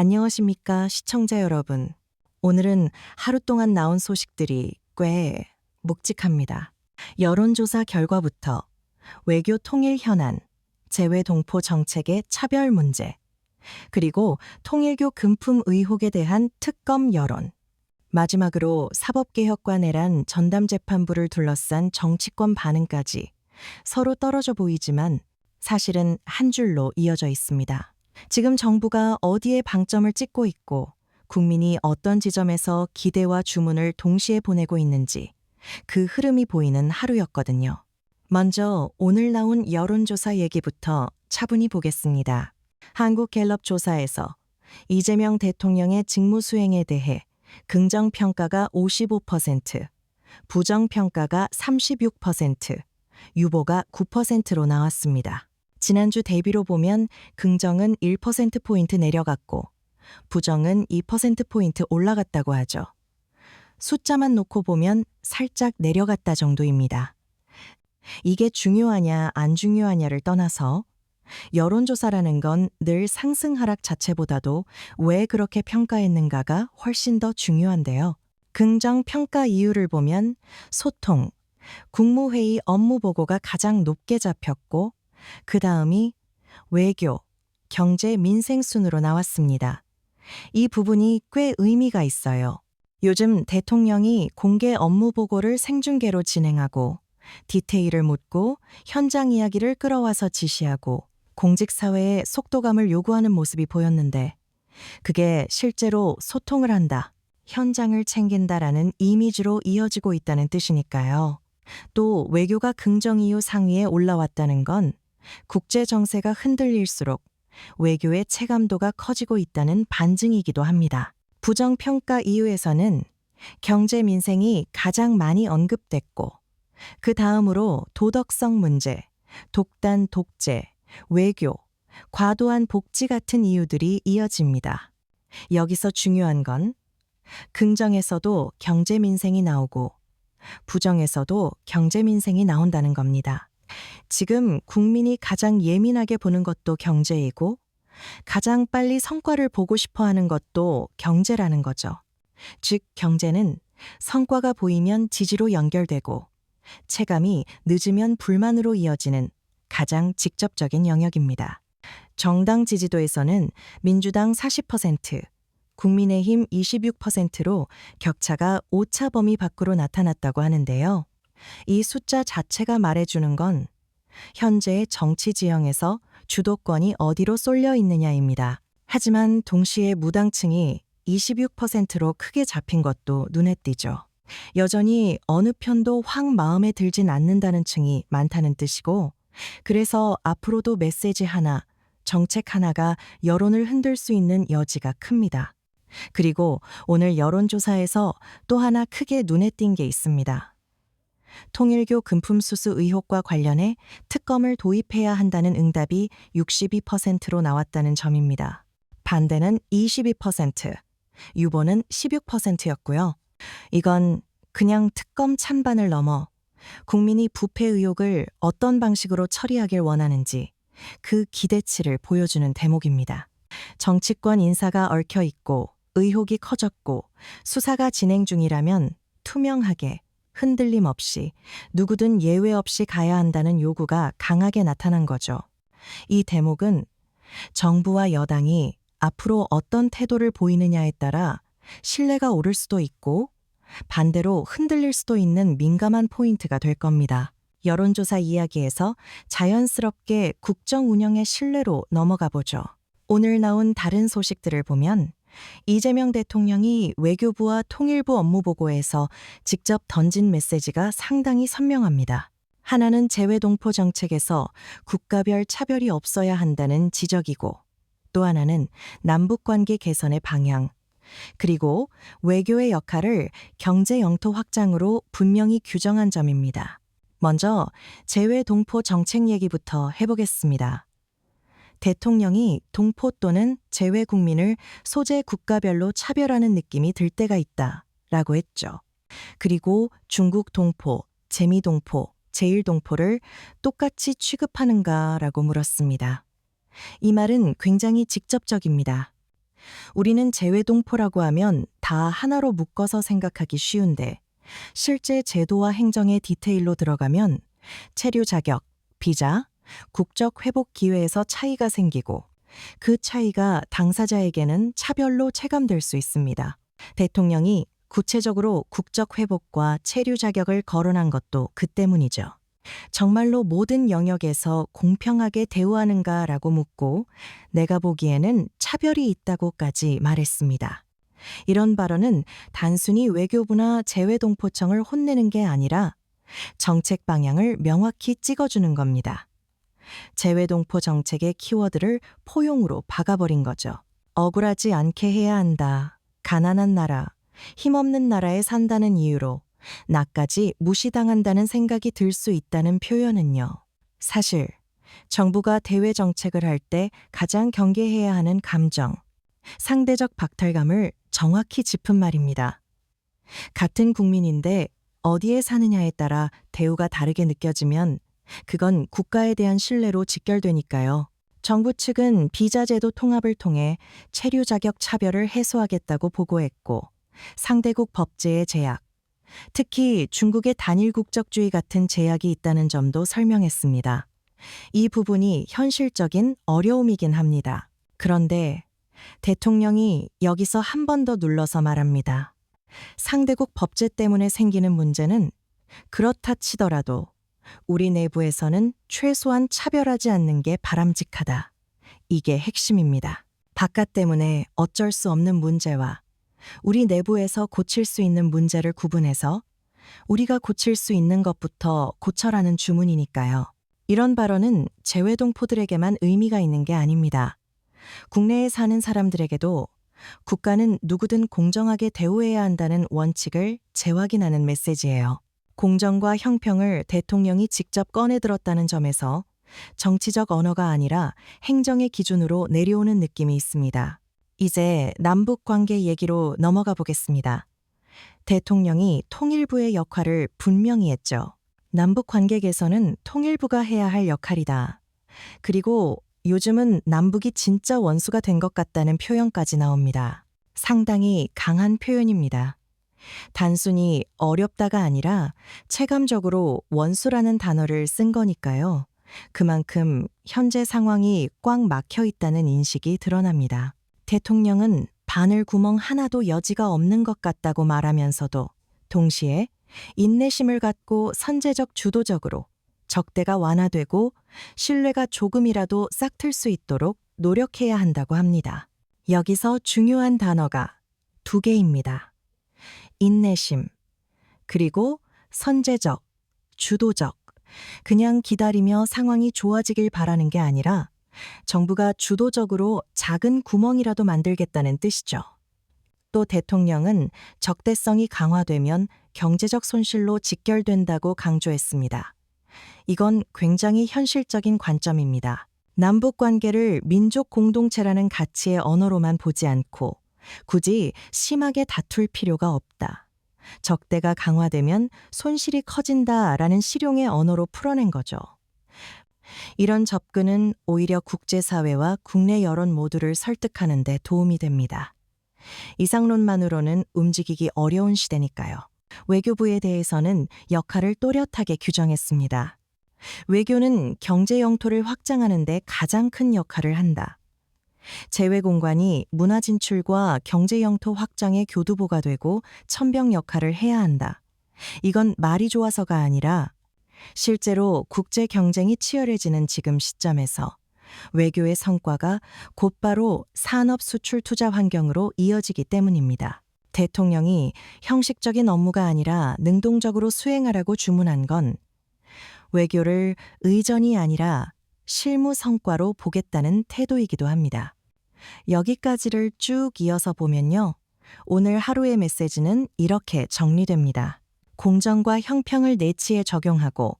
안녕하십니까, 시청자 여러분. 오늘은 하루 동안 나온 소식들이 꽤 묵직합니다. 여론조사 결과부터 외교 통일 현안, 재외 동포 정책의 차별 문제, 그리고 통일교 금품 의혹에 대한 특검 여론, 마지막으로 사법개혁과 내란 전담재판부를 둘러싼 정치권 반응까지 서로 떨어져 보이지만 사실은 한 줄로 이어져 있습니다. 지금 정부가 어디에 방점을 찍고 있고 국민이 어떤 지점에서 기대와 주문을 동시에 보내고 있는지 그 흐름이 보이는 하루였거든요. 먼저 오늘 나온 여론조사 얘기부터 차분히 보겠습니다. 한국갤럽 조사에서 이재명 대통령의 직무수행에 대해 긍정평가가 55%, 부정평가가 36%, 유보가 9%로 나왔습니다. 지난주 대비로 보면 긍정은 1%포인트 내려갔고 부정은 2%포인트 올라갔다고 하죠. 숫자만 놓고 보면 살짝 내려갔다 정도입니다. 이게 중요하냐 안 중요하냐를 떠나서 여론조사라는 건 늘 상승 하락 자체보다도 왜 그렇게 평가했는가가 훨씬 더 중요한데요. 긍정 평가 이유를 보면 소통, 국무회의 업무보고가 가장 높게 잡혔고 그 다음이 외교, 경제, 민생 순으로 나왔습니다. 이 부분이 꽤 의미가 있어요. 요즘 대통령이 공개 업무 보고를 생중계로 진행하고 디테일을 묻고 현장 이야기를 끌어와서 지시하고 공직사회에 속도감을 요구하는 모습이 보였는데 그게 실제로 소통을 한다, 현장을 챙긴다라는 이미지로 이어지고 있다는 뜻이니까요. 또 외교가 긍정 이유 상위에 올라왔다는 건 국제 정세가 흔들릴수록 외교의 체감도가 커지고 있다는 반증이기도 합니다. 부정평가 이유에서는 경제 민생이 가장 많이 언급됐고 그 다음으로 도덕성 문제, 독단 독재, 외교, 과도한 복지 같은 이유들이 이어집니다. 여기서 중요한 건 긍정에서도 경제 민생이 나오고 부정에서도 경제 민생이 나온다는 겁니다. 지금 국민이 가장 예민하게 보는 것도 경제이고 가장 빨리 성과를 보고 싶어 하는 것도 경제라는 거죠. 즉, 경제는 성과가 보이면 지지로 연결되고 체감이 늦으면 불만으로 이어지는 가장 직접적인 영역입니다. 정당 지지도에서는 민주당 40%, 국민의힘 26%로 격차가 오차 범위 밖으로 나타났다고 하는데요. 이 숫자 자체가 말해주는 건 현재의 정치 지형에서 주도권이 어디로 쏠려 있느냐입니다. 하지만 동시에 무당층이 26%로 크게 잡힌 것도 눈에 띄죠. 여전히 어느 편도 확 마음에 들진 않는다는 층이 많다는 뜻이고, 그래서 앞으로도 메시지 하나, 정책 하나가 여론을 흔들 수 있는 여지가 큽니다. 그리고 오늘 여론조사에서 또 하나 크게 눈에 띈 게 있습니다. 통일교 금품수수 의혹과 관련해 특검을 도입해야 한다는 응답이 62%로 나왔다는 점입니다. 반대는 22%, 유보는 16%였고요. 이건 그냥 특검 찬반을 넘어 국민이 부패 의혹을 어떤 방식으로 처리하길 원하는지 그 기대치를 보여주는 대목입니다. 정치권 인사가 얽혀 있고 의혹이 커졌고 수사가 진행 중이라면 투명하게 흔들림 없이 누구든 예외 없이 가야 한다는 요구가 강하게 나타난 거죠. 이 대목은 정부와 여당이 앞으로 어떤 태도를 보이느냐에 따라 신뢰가 오를 수도 있고 반대로 흔들릴 수도 있는 민감한 포인트가 될 겁니다. 여론조사 이야기에서 자연스럽게 국정 운영의 신뢰로 넘어가 보죠. 오늘 나온 다른 소식들을 보면 이재명 대통령이 외교부와 통일부 업무보고에서 직접 던진 메시지가 상당히 선명합니다. 하나는 재외동포 정책에서 국가별 차별이 없어야 한다는 지적이고, 또 하나는 남북관계 개선의 방향, 그리고 외교의 역할을 경제 영토 확장으로 분명히 규정한 점입니다. 먼저 재외동포 정책 얘기부터 해보겠습니다. 대통령이 동포 또는 재외 국민을 소재 국가별로 차별하는 느낌이 들 때가 있다라고 했죠. 그리고 중국 동포, 재미 동포, 제일 동포를 똑같이 취급하는가라고 물었습니다. 이 말은 굉장히 직접적입니다. 우리는 재외동포라고 하면 다 하나로 묶어서 생각하기 쉬운데 실제 제도와 행정의 디테일로 들어가면 체류 자격, 비자, 국적 회복 기회에서 차이가 생기고 그 차이가 당사자에게는 차별로 체감될 수 있습니다. 대통령이 구체적으로 국적 회복과 체류 자격을 거론한 것도 그 때문이죠. 정말로 모든 영역에서 공평하게 대우하는가라고 묻고 내가 보기에는 차별이 있다고까지 말했습니다. 이런 발언은 단순히 외교부나 재외동포청을 혼내는 게 아니라 정책 방향을 명확히 찍어주는 겁니다. 재외동포 정책의 키워드를 포용으로 박아버린 거죠. 억울하지 않게 해야 한다. 가난한 나라, 힘없는 나라에 산다는 이유로 나까지 무시당한다는 생각이 들 수 있다는 표현은요. 사실 정부가 대외 정책을 할 때 가장 경계해야 하는 감정, 상대적 박탈감을 정확히 짚은 말입니다. 같은 국민인데 어디에 사느냐에 따라 대우가 다르게 느껴지면 그건 국가에 대한 신뢰로 직결되니까요. 정부 측은 비자제도 통합을 통해 체류 자격 차별을 해소하겠다고 보고했고 상대국 법제의 제약, 특히 중국의 단일 국적주의 같은 제약이 있다는 점도 설명했습니다. 이 부분이 현실적인 어려움이긴 합니다. 그런데 대통령이 여기서 한 번 더 눌러서 말합니다. 상대국 법제 때문에 생기는 문제는 그렇다 치더라도 우리 내부에서는 최소한 차별하지 않는 게 바람직하다. 이게 핵심입니다. 바깥 때문에 어쩔 수 없는 문제와 우리 내부에서 고칠 수 있는 문제를 구분해서 우리가 고칠 수 있는 것부터 고쳐라는 주문이니까요. 이런 발언은 재외동포들에게만 의미가 있는 게 아닙니다. 국내에 사는 사람들에게도 국가는 누구든 공정하게 대우해야 한다는 원칙을 재확인하는 메시지예요. 공정과 형평을 대통령이 직접 꺼내들었다는 점에서 정치적 언어가 아니라 행정의 기준으로 내려오는 느낌이 있습니다. 이제 남북 관계 얘기로 넘어가 보겠습니다. 대통령이 통일부의 역할을 분명히 했죠. 남북 관계 개선은 통일부가 해야 할 역할이다. 그리고 요즘은 남북이 진짜 원수가 된 것 같다는 표현까지 나옵니다. 상당히 강한 표현입니다. 단순히 어렵다가 아니라 체감적으로 원수라는 단어를 쓴 거니까요. 그만큼 현재 상황이 꽉 막혀 있다는 인식이 드러납니다. 대통령은 바늘 구멍 하나도 여지가 없는 것 같다고 말하면서도 동시에 인내심을 갖고 선제적 주도적으로 적대가 완화되고 신뢰가 조금이라도 싹틀 수 있도록 노력해야 한다고 합니다. 여기서 중요한 단어가 두 개입니다. 인내심, 그리고 선제적, 주도적. 그냥 기다리며 상황이 좋아지길 바라는 게 아니라 정부가 주도적으로 작은 구멍이라도 만들겠다는 뜻이죠. 또 대통령은 적대성이 강화되면 경제적 손실로 직결된다고 강조했습니다. 이건 굉장히 현실적인 관점입니다. 남북 관계를 민족 공동체라는 가치의 언어로만 보지 않고 굳이 심하게 다툴 필요가 없다. 적대가 강화되면 손실이 커진다라는 실용의 언어로 풀어낸 거죠. 이런 접근은 오히려 국제사회와 국내 여론 모두를 설득하는 데 도움이 됩니다. 이상론만으로는 움직이기 어려운 시대니까요. 외교부에 대해서는 역할을 또렷하게 규정했습니다. 외교는 경제 영토를 확장하는 데 가장 큰 역할을 한다. 재외공관이 문화 진출과 경제 영토 확장의 교두보가 되고 천병 역할을 해야 한다. 이건 말이 좋아서가 아니라 실제로 국제 경쟁이 치열해지는 지금 시점에서 외교의 성과가 곧바로 산업 수출 투자 환경으로 이어지기 때문입니다. 대통령이 형식적인 업무가 아니라 능동적으로 수행하라고 주문한 건 외교를 의전이 아니라 실무 성과로 보겠다는 태도이기도 합니다. 여기까지를 쭉 이어서 보면요. 오늘 하루의 메시지는 이렇게 정리됩니다. 공정과 형평을 내치에 적용하고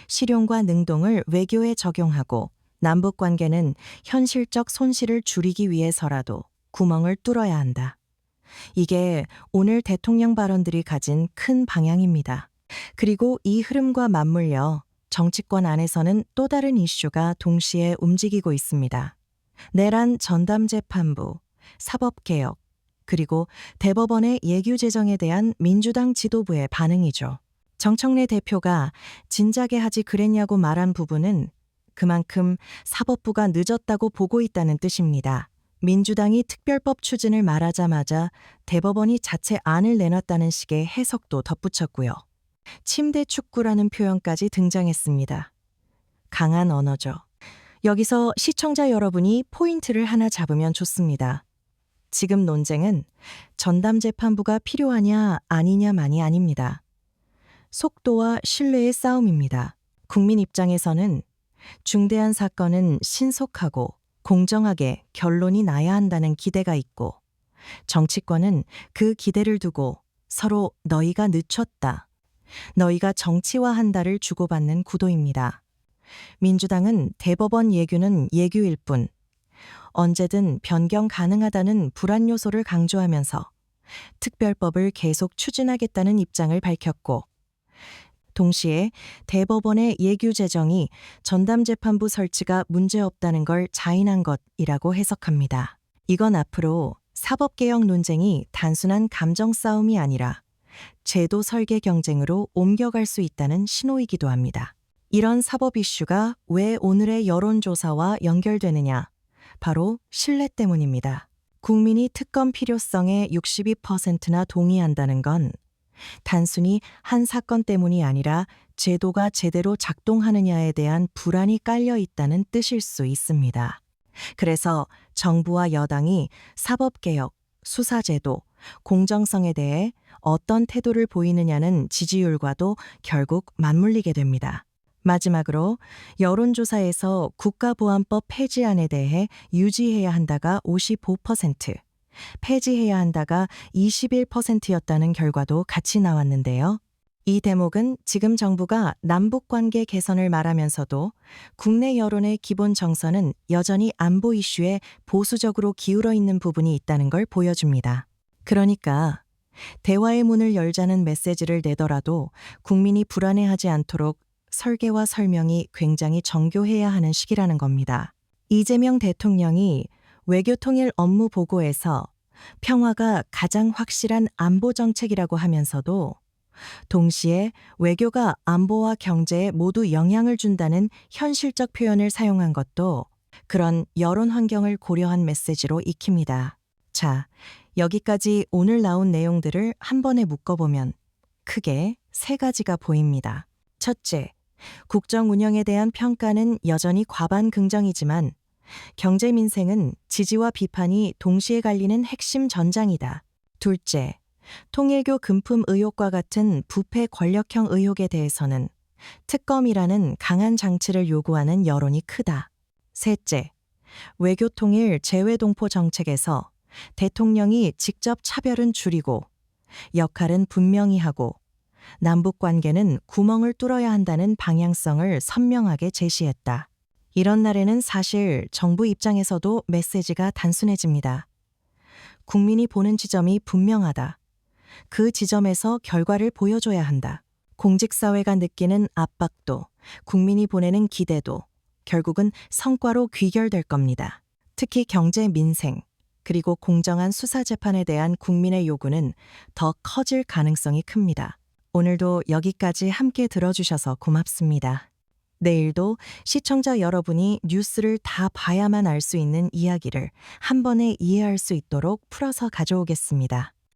실용과 능동을 외교에 적용하고 남북 관계는 현실적 손실을 줄이기 위해서라도 구멍을 뚫어야 한다. 이게 오늘 대통령 발언들이 가진 큰 방향입니다. 그리고 이 흐름과 맞물려 정치권 안에서는 또 다른 이슈가 동시에 움직이고 있습니다. 내란 전담재판부, 사법개혁, 그리고 대법원의 예규 제정에 대한 민주당 지도부의 반응이죠. 정청래 대표가 진작에 하지 그랬냐고 말한 부분은 그만큼 사법부가 늦었다고 보고 있다는 뜻입니다. 민주당이 특별법 추진을 말하자마자 대법원이 자체 안을 내놨다는 식의 해석도 덧붙였고요. 침대 축구라는 표현까지 등장했습니다. 강한 언어죠. 여기서 시청자 여러분이 포인트를 하나 잡으면 좋습니다. 지금 논쟁은 전담재판부가 필요하냐 아니냐만이 아닙니다. 속도와 신뢰의 싸움입니다. 국민 입장에서는 중대한 사건은 신속하고 공정하게 결론이 나야 한다는 기대가 있고, 정치권은 그 기대를 두고 서로 너희가 늦췄다, 너희가 정치화한다를 주고받는 구도입니다. 민주당은 대법원 예규는 예규일 뿐, 언제든 변경 가능하다는 불안 요소를 강조하면서 특별법을 계속 추진하겠다는 입장을 밝혔고, 동시에 대법원의 예규 제정이 전담재판부 설치가 문제없다는 걸 자인한 것이라고 해석합니다. 이건 앞으로 사법개혁 논쟁이 단순한 감정 싸움이 아니라 제도 설계 경쟁으로 옮겨갈 수 있다는 신호이기도 합니다. 이런 사법 이슈가 왜 오늘의 여론조사와 연결되느냐? 바로 신뢰 때문입니다. 국민이 특검 필요성에 62%나 동의한다는 건 단순히 한 사건 때문이 아니라 제도가 제대로 작동하느냐에 대한 불안이 깔려 있다는 뜻일 수 있습니다. 그래서 정부와 여당이 사법개혁, 수사제도, 공정성에 대해 어떤 태도를 보이느냐는 지지율과도 결국 맞물리게 됩니다. 마지막으로 여론조사에서 국가보안법 폐지안에 대해 유지해야 한다가 55%, 폐지해야 한다가 21%였다는 결과도 같이 나왔는데요. 이 대목은 지금 정부가 남북관계 개선을 말하면서도 국내 여론의 기본 정서는 여전히 안보 이슈에 보수적으로 기울어 있는 부분이 있다는 걸 보여줍니다. 그러니까 대화의 문을 열자는 메시지를 내더라도 국민이 불안해하지 않도록 설계와 설명이 굉장히 정교해야 하는 시기라는 겁니다. 이재명 대통령이 외교통일 업무 보고에서 평화가 가장 확실한 안보 정책이라고 하면서도 동시에 외교가 안보와 경제에 모두 영향을 준다는 현실적 표현을 사용한 것도 그런 여론 환경을 고려한 메시지로 익힙니다. 자, 여기까지 오늘 나온 내용들을 한 번에 묶어보면 크게 세 가지가 보입니다. 첫째, 국정 운영에 대한 평가는 여전히 과반 긍정이지만 경제 민생은 지지와 비판이 동시에 갈리는 핵심 전장이다. 둘째, 통일교 금품 의혹과 같은 부패 권력형 의혹에 대해서는 특검이라는 강한 장치를 요구하는 여론이 크다. 셋째, 외교통일 재외동포 정책에서 대통령이 직접 차별은 줄이고 역할은 분명히 하고 남북관계는 구멍을 뚫어야 한다는 방향성을 선명하게 제시했다. 이런 날에는 사실 정부 입장에서도 메시지가 단순해집니다. 국민이 보는 지점이 분명하다. 그 지점에서 결과를 보여줘야 한다. 공직사회가 느끼는 압박도, 국민이 보내는 기대도 결국은 성과로 귀결될 겁니다. 특히 경제 민생, 그리고 공정한 수사재판에 대한 국민의 요구는 더 커질 가능성이 큽니다. 오늘도 여기까지 함께 들어주셔서 고맙습니다. 내일도 시청자 여러분이 뉴스를 다 봐야만 알 수 있는 이야기를 한 번에 이해할 수 있도록 풀어서 가져오겠습니다.